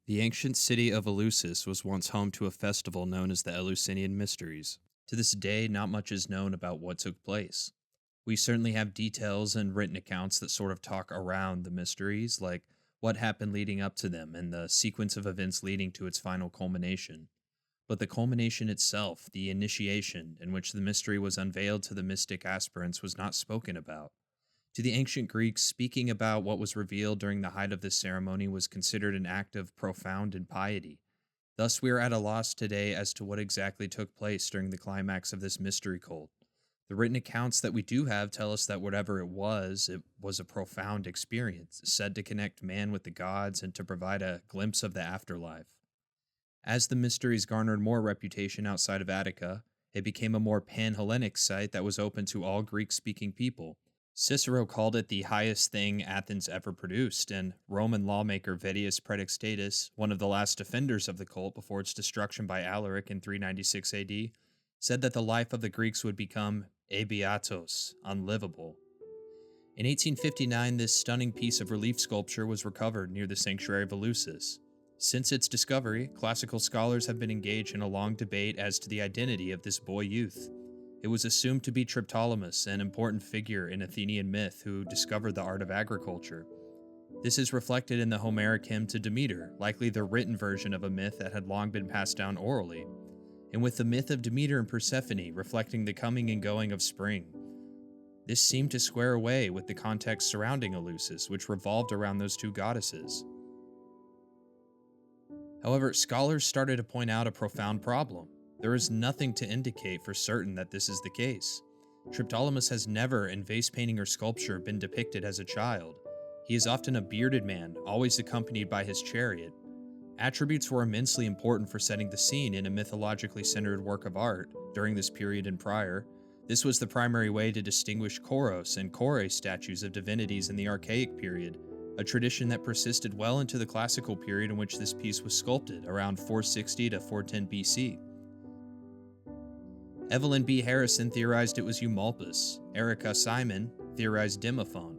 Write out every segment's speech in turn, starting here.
The ancient city of Eleusis was once home to a festival known as the Eleusinian Mysteries. To this day, not much is known about what took place. We certainly have details and written accounts that sort of talk around the mysteries, like what happened leading up to them and the sequence of events leading to its final culmination. But the culmination itself, the initiation in which the mystery was unveiled to the mystic aspirants, was not spoken about. To the ancient Greeks, speaking about what was revealed during the height of this ceremony was considered an act of profound impiety. Thus, we are at a loss today as to what exactly took place during the climax of this mystery cult. The written accounts that we do have tell us that whatever it was a profound experience, said to connect man with the gods and to provide a glimpse of the afterlife. As the mysteries garnered more reputation outside of Attica, it became a more pan-Hellenic site that was open to all Greek-speaking people. Cicero called it the highest thing Athens ever produced, and Roman lawmaker Vettius Predicstatus, one of the last defenders of the cult before its destruction by Alaric in 396 AD, said that the life of the Greeks would become abiatos, unlivable. In 1859, this stunning piece of relief sculpture was recovered near the sanctuary of Eleusis. Since its discovery, classical scholars have been engaged in a long debate as to the identity of this boy youth. It was assumed to be Triptolemus, an important figure in Athenian myth who discovered the art of agriculture. This is reflected in the Homeric hymn to Demeter, likely the written version of a myth that had long been passed down orally, and with the myth of Demeter and Persephone reflecting the coming and going of spring. This seemed to square away with the context surrounding Eleusis, which revolved around those two goddesses. However, scholars started to point out a profound problem. There is nothing to indicate for certain that this is the case. Triptolemus has never, in vase painting or sculpture, been depicted as a child. He is often a bearded man, always accompanied by his chariot. Attributes were immensely important for setting the scene in a mythologically centered work of art during this period and prior. This was the primary way to distinguish Koros and Kore statues of divinities in the Archaic period, a tradition that persisted well into the classical period in which this piece was sculpted, around 460 to 410 BC. Evelyn B. Harrison theorized it was Eumolpus. Erica Simon theorized Demophon.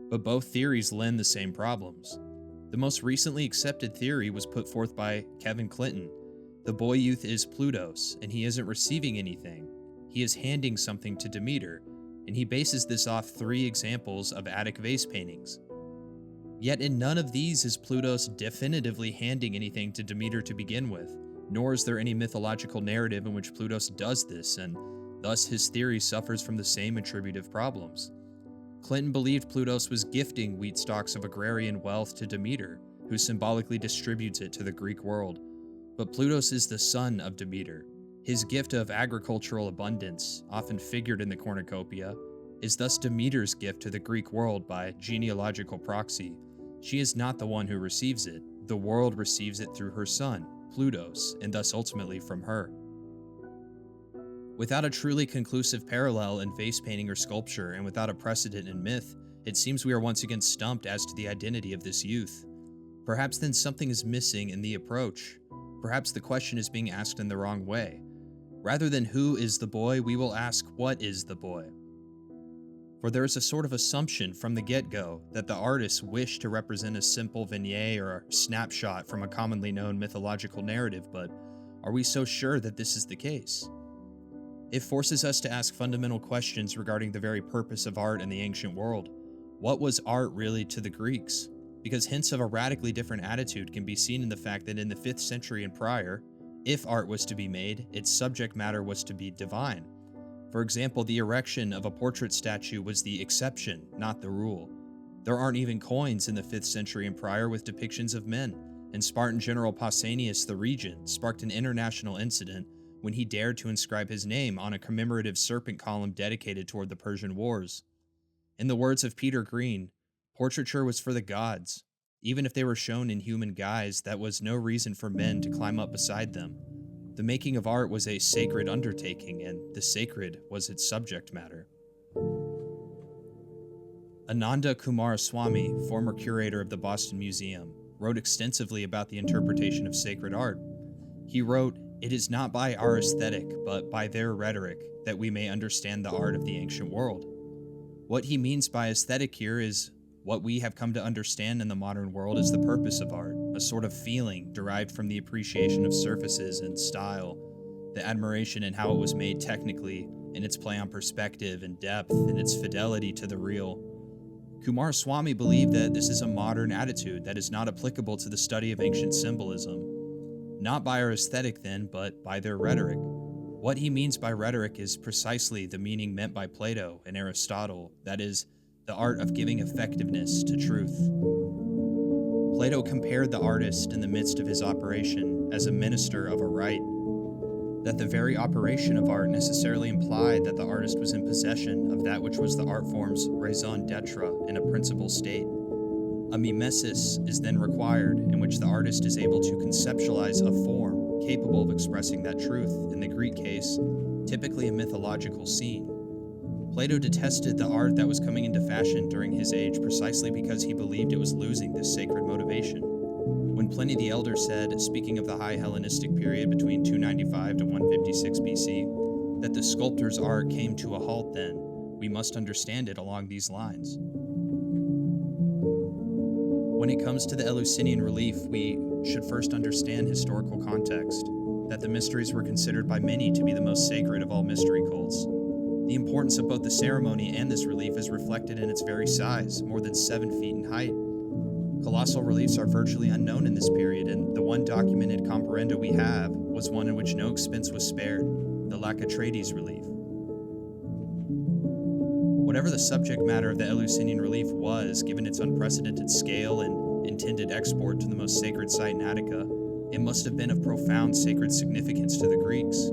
But both theories lend the same problems. The most recently accepted theory was put forth by Kevin Clinton. The boy youth is Plutos, and he isn't receiving anything. He is handing something to Demeter, and he bases this off 3 examples of Attic vase paintings. Yet in none of these is Plutos definitively handing anything to Demeter to begin with, nor is there any mythological narrative in which Plutos does this, and thus his theory suffers from the same attributive problems. Clinton believed Plutos was gifting wheat stalks of agrarian wealth to Demeter, who symbolically distributes it to the Greek world. But Plutos is the son of Demeter. His gift of agricultural abundance, often figured in the cornucopia, is thus Demeter's gift to the Greek world by genealogical proxy. She is not the one who receives it. The world receives it through her son, Plutos, and thus ultimately from her. Without a truly conclusive parallel in vase painting or sculpture, and without a precedent in myth, it seems we are once again stumped as to the identity of this youth. Perhaps then something is missing in the approach. Perhaps the question is being asked in the wrong way. Rather than who is the boy, we will ask what is the boy. For there is a sort of assumption from the get-go that the artists wish to represent a simple vignette or a snapshot from a commonly known mythological narrative, but are we so sure that this is the case? It forces us to ask fundamental questions regarding the very purpose of art in the ancient world. What was art really to the Greeks? Because hints of a radically different attitude can be seen in the fact that in the 5th century and prior, if art was to be made, its subject matter was to be divine. For example, the erection of a portrait statue was the exception, not the rule. There aren't even coins in the 5th century and prior with depictions of men, and Spartan general Pausanias the Regent sparked an international incident when he dared to inscribe his name on a commemorative serpent column dedicated toward the Persian Wars. In the words of Peter Green, portraiture was for the gods. Even if they were shown in human guise, that was no reason for men to climb up beside them. The making of art was a sacred undertaking, and the sacred was its subject matter. Ananda Kumaraswamy, former curator of the Boston Museum, wrote extensively about the interpretation of sacred art. He wrote, "It is not by our aesthetic, but by their rhetoric, that we may understand the art of the ancient world." What he means by aesthetic here is what we have come to understand in the modern world as the purpose of art. a sort of feeling derived from the appreciation of surfaces and style, the admiration in how it was made technically, in its play on perspective and depth, and its fidelity to the real. Swamy believed that this is a modern attitude that is not applicable to the study of ancient symbolism. Not by our aesthetic then, but by their rhetoric. What he means by rhetoric is precisely the meaning meant by Plato and Aristotle, that is, the art of giving effectiveness to truth. Plato compared the artist in the midst of his operation as a minister of a right, that the very operation of art necessarily implied that the artist was in possession of that which was the art form's raison d'etre in a principal state. A mimesis is then required, in which the artist is able to conceptualize a form capable of expressing that truth, in the Greek case, typically a mythological scene. Plato detested the art that was coming into fashion during his age precisely because he believed it was losing this sacred motivation. When Pliny the Elder said, speaking of the High Hellenistic period between 295 to 156 BC, that the sculptor's art came to a halt then, we must understand it along these lines. When it comes to the Eleusinian Relief, we should first understand historical context, that the mysteries were considered by many to be the most sacred of all mystery cults. The importance of both the ceremony and this relief is reflected in its very size, more than 7 feet in height. Colossal reliefs are virtually unknown in this period, and the one documented comparenda we have was one in which no expense was spared, the Lacatrades relief. Whatever the subject matter of the Eleusinian Relief was, given its unprecedented scale and intended export to the most sacred site in Attica, it must have been of profound sacred significance to the Greeks.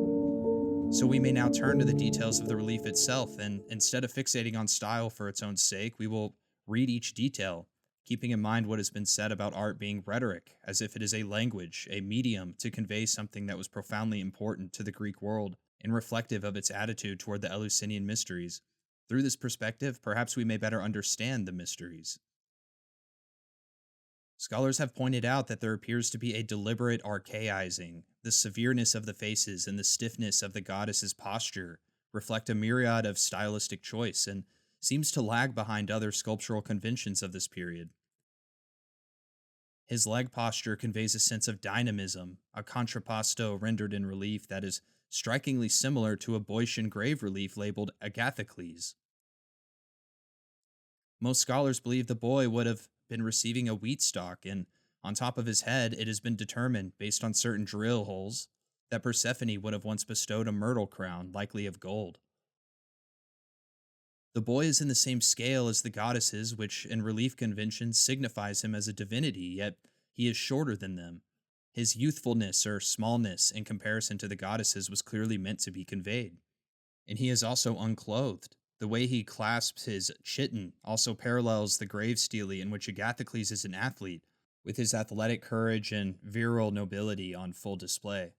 So we may now turn to the details of the relief itself, and instead of fixating on style for its own sake, we will read each detail, keeping in mind what has been said about art being rhetoric, as if it is a language, a medium to convey something that was profoundly important to the Greek world and reflective of its attitude toward the Eleusinian mysteries. Through this perspective, perhaps we may better understand the mysteries. Scholars have pointed out that there appears to be a deliberate archaizing. The severeness of the faces and the stiffness of the goddess's posture reflect a myriad of stylistic choice and seems to lag behind other sculptural conventions of this period. His leg posture conveys a sense of dynamism, a contrapposto rendered in relief that is strikingly similar to a Boeotian grave relief labeled Agathocles. Most scholars believe the boy would have been receiving a wheat stalk, and on top of his head it has been determined, based on certain drill holes, that Persephone would have once bestowed a myrtle crown, likely of gold. The boy is in the same scale as the goddesses, which in relief conventions signifies him as a divinity, yet he is shorter than them. His youthfulness or smallness in comparison to the goddesses was clearly meant to be conveyed. And he is also unclothed. The way he clasps his chiton also parallels the grave stele in which Agathocles is an athlete, with his athletic courage and virile nobility on full display.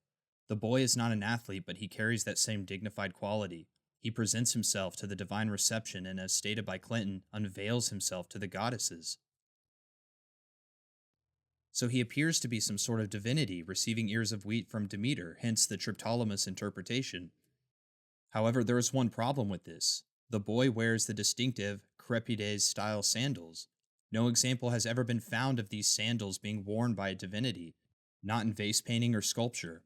The boy is not an athlete, but he carries that same dignified quality. He presents himself to the divine reception and, as stated by Clinton, unveils himself to the goddesses. So he appears to be some sort of divinity receiving ears of wheat from Demeter, hence the Triptolemus interpretation. However, there is one problem with this. The boy wears the distinctive Crepides-style sandals. No example has ever been found of these sandals being worn by a divinity, not in vase painting or sculpture.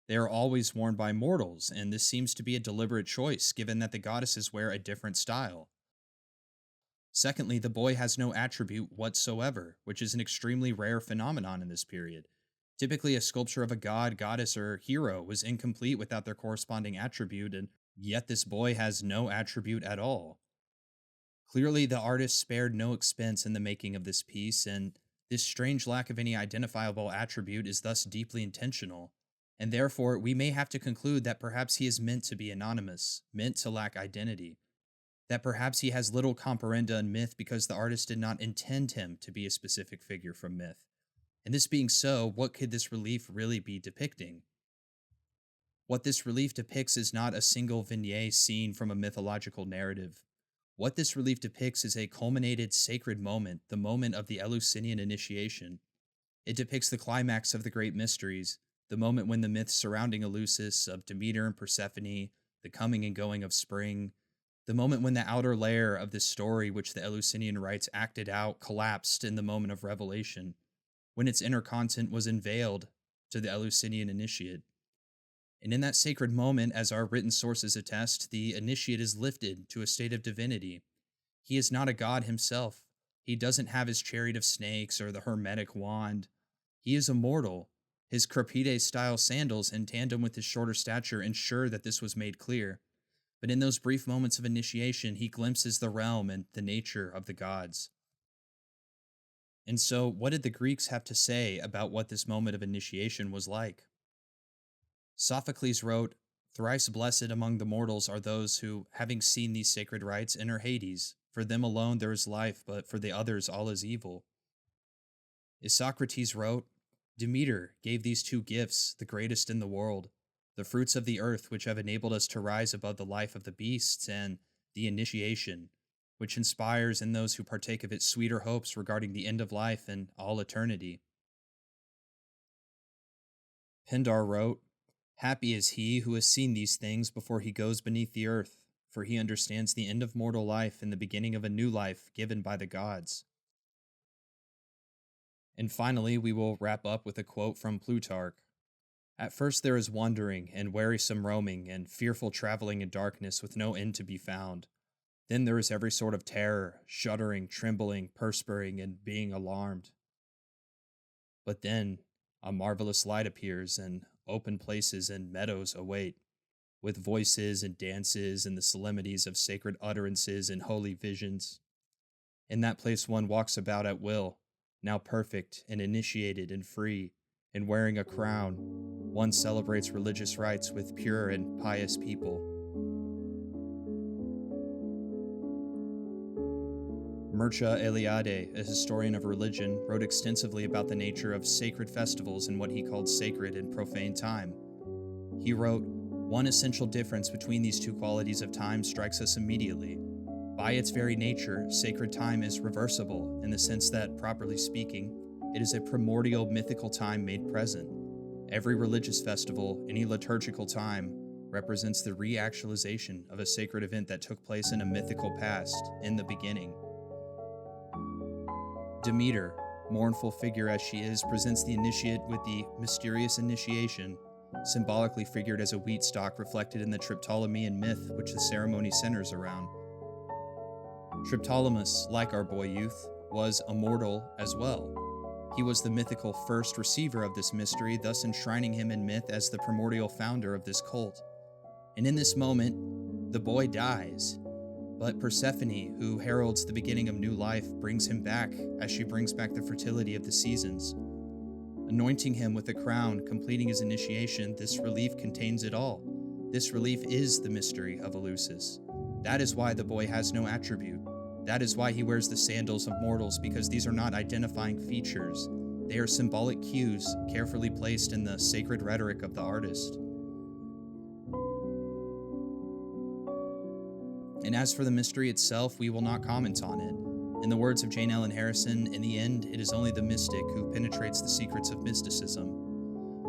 They are always worn by mortals, and this seems to be a deliberate choice, given that the goddesses wear a different style. Secondly, the boy has no attribute whatsoever, which is an extremely rare phenomenon in this period. Typically, a sculpture of a god, goddess, or hero was incomplete without their corresponding attribute, and yet this boy has no attribute at all. Clearly, the artist spared no expense in the making of this piece, and this strange lack of any identifiable attribute is thus deeply intentional, and therefore we may have to conclude that perhaps he is meant to be anonymous, meant to lack identity, that perhaps he has little comparenda in myth because the artist did not intend him to be a specific figure from myth. And this being so, what could this relief really be depicting? What this relief depicts is not a single vignette scene from a mythological narrative. What this relief depicts is a culminated sacred moment, the moment of the Eleusinian initiation. It depicts the climax of the great mysteries, the moment when the myths surrounding Eleusis, of Demeter and Persephone, the coming and going of spring, the moment when the outer layer of this story, which the Eleusinian rites acted out, collapsed in the moment of revelation. when its inner content was unveiled to the Eleusinian initiate. And in that sacred moment, as our written sources attest, the initiate is lifted to a state of divinity. He is not a god himself. He doesn't have his chariot of snakes or the hermetic wand. He is a mortal. His Crepide-style sandals, in tandem with his shorter stature, ensure that this was made clear. But in those brief moments of initiation, he glimpses the realm and the nature of the gods. And so, what did the Greeks have to say about what this moment of initiation was like? Sophocles wrote, "Thrice blessed among the mortals are those who, having seen these sacred rites, enter Hades. For them alone there is life, but for the others all is evil." Isocrates wrote, "Demeter gave these two gifts, the greatest in the world, the fruits of the earth which have enabled us to rise above the life of the beasts, and the initiation, which inspires in those who partake of it sweeter hopes regarding the end of life and all eternity." Pindar wrote, "Happy is he who has seen these things before he goes beneath the earth, for he understands the end of mortal life and the beginning of a new life given by the gods." And finally, we will wrap up with a quote from Plutarch. "At first there is wandering and wearisome roaming and fearful traveling in darkness with no end to be found. Then there is every sort of terror, shuddering, trembling, perspiring, and being alarmed. But then a marvelous light appears, and open places and meadows await, with voices and dances and the solemnities of sacred utterances and holy visions. In that place one walks about at will, now perfect and initiated and free, and wearing a crown, one celebrates religious rites with pure and pious people." Mircea Eliade, a historian of religion, wrote extensively about the nature of sacred festivals and what he called sacred and profane time. He wrote, "One essential difference between these two qualities of time strikes us immediately. By its very nature, sacred time is reversible in the sense that, properly speaking, it is a primordial mythical time made present. Every religious festival, any liturgical time, represents the reactualization of a sacred event that took place in a mythical past, in the beginning. Demeter, mournful figure as she is, presents the initiate with the mysterious initiation, symbolically figured as a wheat stalk reflected in the Triptolemian myth which the ceremony centers around. Triptolemus, like our boy youth, was immortal as well. He was the mythical first receiver of this mystery, thus enshrining him in myth as the primordial founder of this cult. And in this moment, the boy dies. But Persephone, who heralds the beginning of new life, brings him back as she brings back the fertility of the seasons. Anointing him with a crown, completing his initiation, this relief contains it all. This relief is the mystery of Eleusis. That is why the boy has no attribute. That is why he wears the sandals of mortals, because these are not identifying features. They are symbolic cues, carefully placed in the sacred rhetoric of the artist. And as for the mystery itself, we will not comment on it. In the words of Jane Ellen Harrison, in the end, it is only the mystic who penetrates the secrets of mysticism.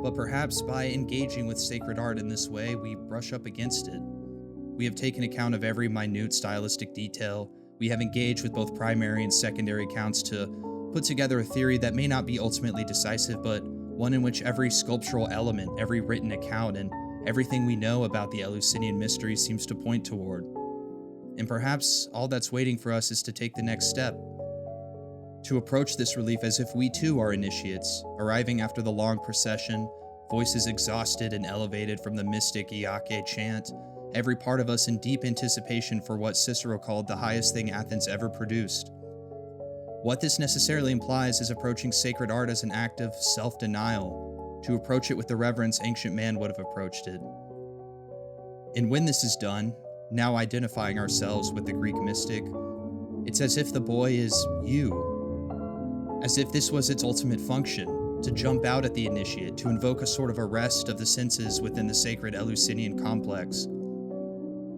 But perhaps by engaging with sacred art in this way, we brush up against it. We have taken account of every minute stylistic detail. We have engaged with both primary and secondary accounts to put together a theory that may not be ultimately decisive, but one in which every sculptural element, every written account, and everything we know about the Eleusinian mystery seems to point toward. And perhaps all that's waiting for us is to take the next step, to approach this relief as if we too are initiates, arriving after the long procession, voices exhausted and elevated from the mystic Iake chant, every part of us in deep anticipation for what Cicero called the highest thing Athens ever produced. What this necessarily implies is approaching sacred art as an act of self-denial, to approach it with the reverence ancient man would have approached it. And when this is done, now identifying ourselves with the Greek mystic, it's as if the boy is you. As if this was its ultimate function, to jump out at the initiate, to invoke a sort of arrest of the senses within the sacred Eleusinian complex.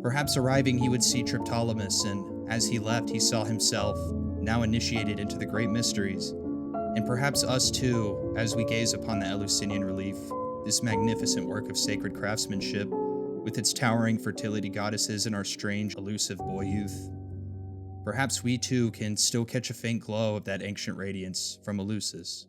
Perhaps arriving he would see Triptolemus, and as he left he saw himself, now initiated into the great mysteries. And perhaps us too, as we gaze upon the Eleusinian Relief, this magnificent work of sacred craftsmanship, with its towering fertility goddesses and our strange, elusive boy youth. Perhaps we too can still catch a faint glow of that ancient radiance from Eleusis.